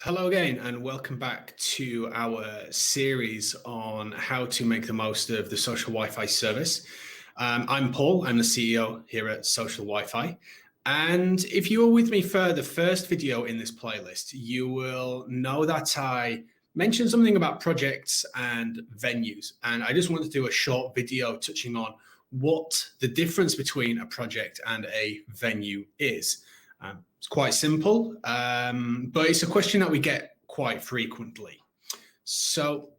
Hello again, and welcome back to our series on how to make the most of the Social Wi-Fi service. I'm Paul, I'm the CEO here at Social Wi-Fi. And if you were with me for the first video in this playlist, you will know that I mentioned something about projects and venues. And I just wanted to do a short video touching on what the difference between a project and a venue is. It's quite simple, but it's a question that we get quite frequently. So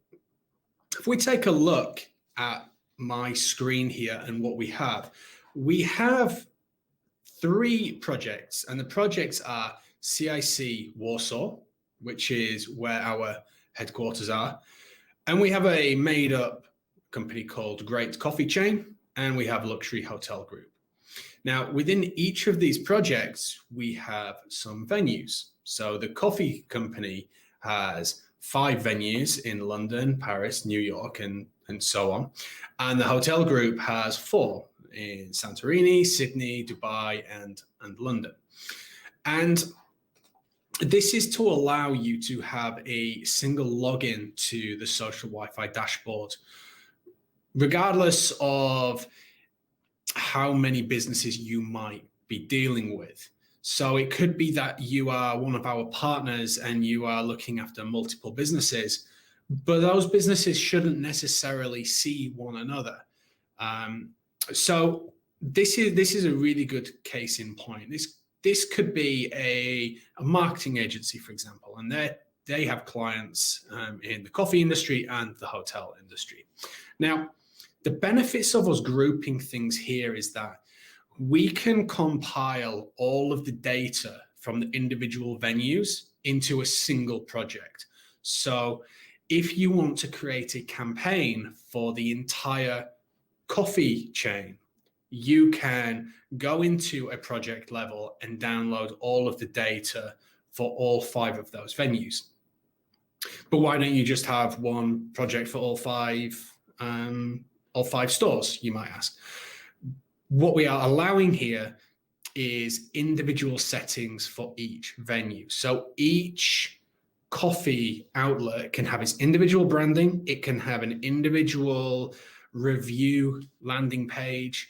if we take a look at my screen here and what we have three projects, and the projects are CIC Warsaw, which is where our headquarters are. And we have a made up company called Great Coffee Chain, and we have Luxury Hotel Group. Now, within each of these projects, we have some venues. So the coffee company has 5 venues in London, Paris, New York, and so on. And the hotel group has 4 in Santorini, Sydney, Dubai, and London. And this is to allow you to have a single login to the Social Wi-Fi dashboard, regardless of how many businesses you might be dealing with. So it could be that you are one of our partners and you are looking after multiple businesses, but those businesses shouldn't necessarily see one another. So this is a really good case in point. This could be a marketing agency, for example, and they have clients in the coffee industry and the hotel industry. Now, the benefits of us grouping things here is that we can compile all of the data from the individual venues into a single project. So if you want to create a campaign for the entire coffee chain, you can go into a project level and download all of the data for all 5 of those venues. But why don't you just have one project for all 5 stores, you might ask? What we are allowing here is individual settings for each venue. So each coffee outlet can have its individual branding. It can have an individual review landing page.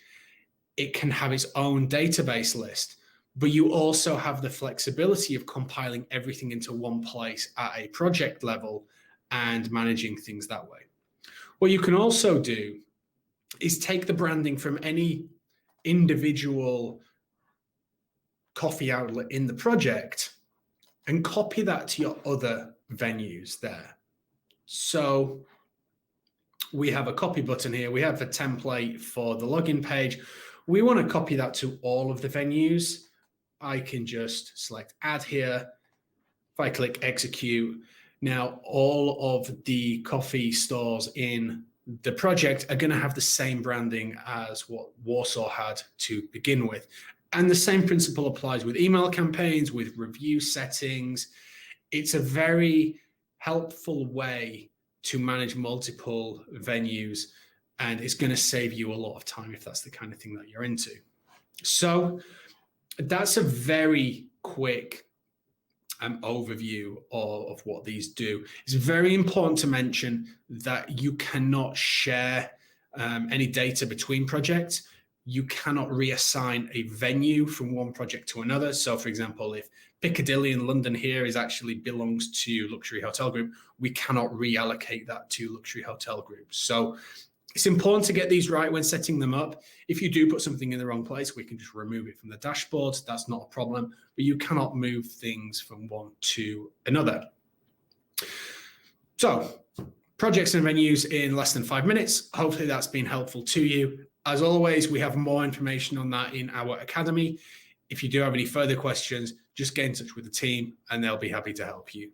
It can have its own database list, but you also have the flexibility of compiling everything into one place at a project level and managing things that way. What you can also do is take the branding from any individual coffee outlet in the project and copy that to your other venues there. So we have a copy button here. We have a template for the login page. We want to copy that to all of the venues. I can just select add here. If I click execute, now all of the coffee stores in the project are going to have the same branding as what Warsaw had to begin with. And the same principle applies with email campaigns, with review settings. It's a very helpful way to manage multiple venues, and it's going to save you a lot of time if that's the kind of thing that you're into. So that's a very quick overview of what these do. It's very important to mention that you cannot share any data between projects. You cannot reassign a venue from one project to another. So for example, if Piccadilly in London here actually belongs to Luxury Hotel Group, we cannot reallocate that to Luxury Hotel Group. So it's important to get these right when setting them up. If you do put something in the wrong place, we can just remove it from the dashboard. That's not a problem, but you cannot move things from one to another. So projects and venues in less than 5 minutes. Hopefully that's been helpful to you. As always, we have more information on that in our academy. If you do have any further questions, just get in touch with the team and they'll be happy to help you.